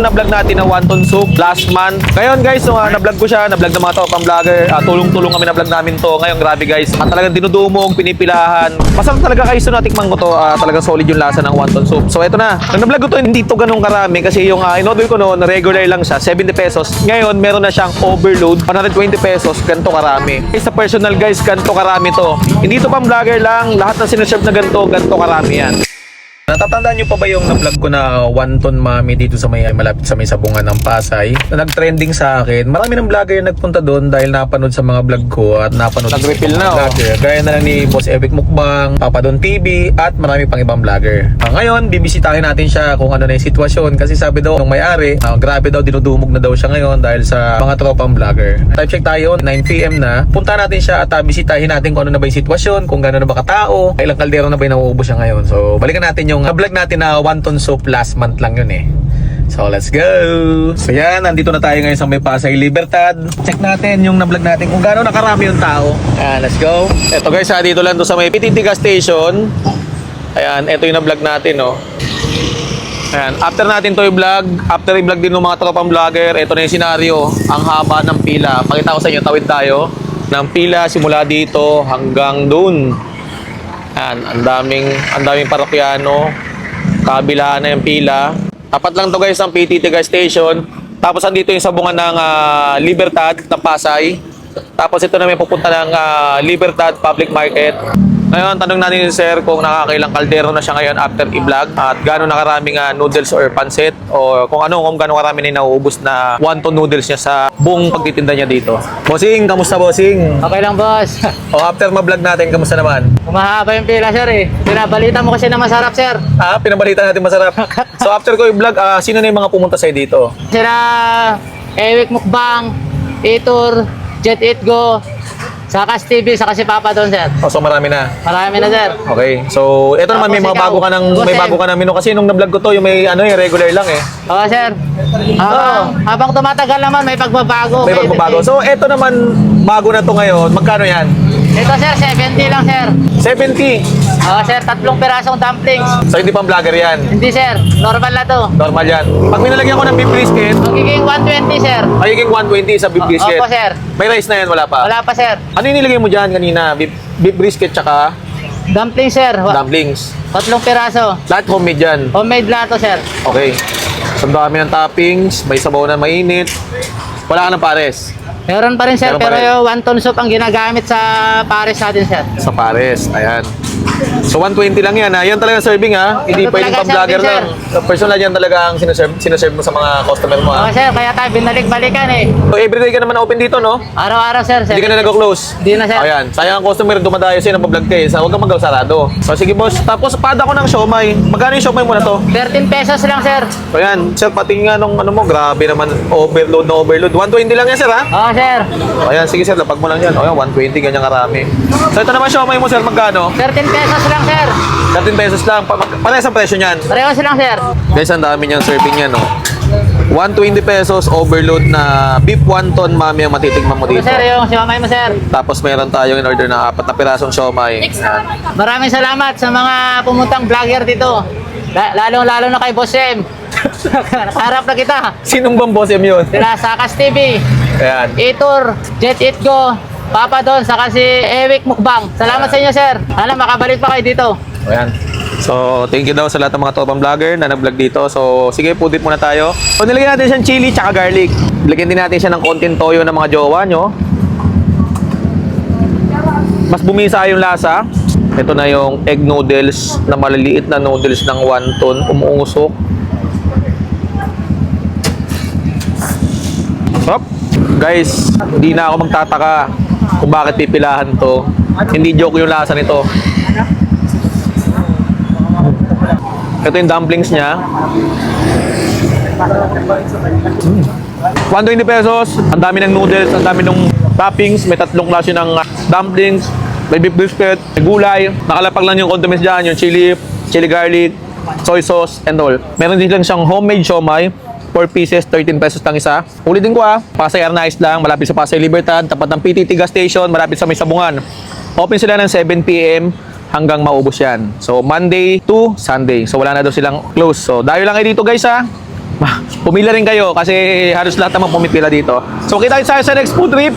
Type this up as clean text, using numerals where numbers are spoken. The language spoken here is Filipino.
na-vlog natin na wonton soup last month. Ngayon guys, na-vlog ko siya, na-vlog ng mga tao pang vlogger. Tulong-tulong kami na-vlog namin to. Ngayon grabe guys, talagang dinudumog, pinipilahan. Masarap talaga guys, so natikman ko to. Talagang solid yung lasa ng wonton soup. So eto na, nang na-vlog ko to, hindi to ganun karami kasi yung in-order ko noon, regular lang siya, 70 pesos. Ngayon, meron na siyang overload, 120 pesos, ganito karami. Sa personal guys, ganito karami to. Hindi to pang vlogger lang, lahat ng sineserve na ganito karami yan. Natatandaan nyo pa ba yung na-vlog ko na wonton mami dito sa may malapit sa may sabungan ng Pasay? Na nag-trending sa akin. Marami ng vlogger yung nagpunta doon dahil napanood sa mga vlog ko at napanood nag-refill na vlogger. Gaya na lang ni Boss Epic Mukbang, Papa Don TV at marami pang ibang vlogger. Ngayon, bibisitahin natin siya kung ano na yung sitwasyon kasi sabi daw ng may-ari, grabe daw dinudumog na daw siya ngayon dahil sa mga tropang vlogger. Type check tayo, 9 PM na. Punta natin siya at bisitahin natin kung ano na ba yung sitwasyon, kung gano'n na ba katao, ilang kaldero na ba yung nauubos siya ngayon. So, balikan natin yung vlog natin na wonton soup last month lang yun eh. So let's go! So yan, nandito na tayo ngayon sa may Pasay Libertad. Check natin yung na-vlog natin kung gaano nakarami yung tao. Ayan, let's go. Eto guys, dito lang to sa may PTT gas station. Ayan, eto yung na-vlog natin, no. Ayan, after natin to i-vlog, after i-vlog din ng mga tropang vlogger, eto na yung senaryo, ang haba ng pila. Pakita ko sa inyo, tawid tayo ng pila simula dito hanggang dun. Ayan, ang daming parokyano. Kabilaan na yung pila. Tapat lang to guys ang PTT gas station. Tapos andito yung sabungan ng Libertad ng Pasay. Tapos ito na may pupunta ng Libertad Public Market. Ngayon, tanong natin yung sir kung nakakailang kaldero na siya ngayon after i-vlog at gano'n na karaming noodles or pancit o kung gano'n karami na yung nauubos na wonton noodles niya sa buong pagtitinda niya dito. Bossing, kamusta bossing? Okay lang, boss. O after ma-vlog natin, kamusta naman? Umahaba yung pila, sir eh. Pinabalita mo kasi na masarap, sir. Pinabalita natin masarap. So after ko i-vlog, sino na yung mga pumunta sa'yo dito? Sila Epic Mukbang, Itur, Jet It Go, saka TV, saka si Papa doon, sir. So marami na. Marami na, sir. Okay. So ito naman may mga bago ka ng menu kasi nung na-vlog ko to yung may regular lang eh. Oo, sir. Habang tumatagal naman, may pagbabago. May pagbabago. So ito naman bago na to ngayon. Magkano yan? Ito, sir, 70 lang, sir. 70. Oo, sir, 3 pirasong dumplings. So hindi pang vlogger yan. Hindi, sir. Normal na to. Normal yan. Pag minalagyan ko ng beef brisket, Magiging 120, sir. magiging 120 sa beef brisket. Opo, sir. May rice na yan, wala pa. Wala pa, sir. Ano yung nilagay mo dyan kanina? Beef brisket tsaka Dumpling, sir. dumplings. 3 piraso. Lahat homemade yan. Homemade na to, sir. Okay. So dami ng toppings, may sabaw na mainit. Wala ka ng pares. Meron pa rin, sir, Meron pa pero rin. yung wonton soup ang ginagamit sa Paris natin, sir. Sa pares, ayan. So 120 lang yan ha. Yan talaga serving ha. Hindi Ito pwedeng talaga pang-vlogger serving, lang. Personal yan talaga ang sineserve mo sa mga customer mo Oo, ha. sir, kaya tayo binalik-balikan eh. So everyday ka naman open dito no? Araw-araw, sir. Hindi ka na nag-close. Hindi na, sir. Ayan. Sayang ang customer dumadayo sa'yo, nagpa-vlog ka eh. So huwag kang mag-sarado. So sige boss. Tapos pada ko ng siomay. Magkano yung siomay mo na to? 13 pesos lang, sir. So yan. Sir, pati nga nung ano mo, grabe naman. Overload na overload. 120 lang yan sir ha? Oo, sir. O ayan, sige sir, lapag mo lang yan. O yan, 120, ganyan karami. So ito naman siomay mo sir, magkano? 13 pesos lang, sir. 13 pesos lang. Parehas ang presyo niyan. Parehas lang, sir. Guys, ang dami niyang serving yan, no? 120 pesos overload na beef wonton mami ang matitigman mo Ito, dito. sir, yung siomay mo, sir. Tapos meron tayong in-order na 4 na pirasong siomay. Yan. Maraming salamat sa mga pumuntang vlogger dito. Lalong-lalo na kay Boss M. Nakaharap na kita. Sinong bang boss yun? Sila Sakas TV, Ayan. Itur, Jet It Go, Papa Don, saka si Epic Mukbang. Salamat sa inyo, sir. Sana makabalik pa kayo dito. Ayan. So, thank you daw sa lahat ng mga topang vlogger na nag-vlog dito. So, sige, pudit muna tayo. So, nilagyan natin siyang chili tsaka garlic. Lagyan din natin siya ng konting toyo ng mga jowa nyo. Mas bumisa yung lasa. Ito na yung egg noodles na maliliit na noodles ng wonton. Umuusok. Hop. Guys, hindi na ako magtataka kung bakit pipilahan to. Hindi joke yung lasa nito. Ito yung dumplings niya. 120 pesos. Ang dami ng noodles, ang dami ng toppings. May 3 klase ng dumplings. May beef brisket, may gulay. Nakalapag lang yung condiments dyan, yung chili garlic, soy sauce, and all. Meron din lang siyang homemade siomay. 4 pieces, 13 pesos lang isa. Ulitin ko Pasay Arnaiz lang, malapit sa Pasay Libertad, tapat ng PTT gas station, malapit sa may sabungan. Open sila ng 7 PM hanggang maubos yan. So, Monday to Sunday. So, wala na daw silang close. So, dayo lang kayo dito guys ha. pumila rin kayo kasi halos lahat naman pumipila dito. So kita tayo sa next food trip.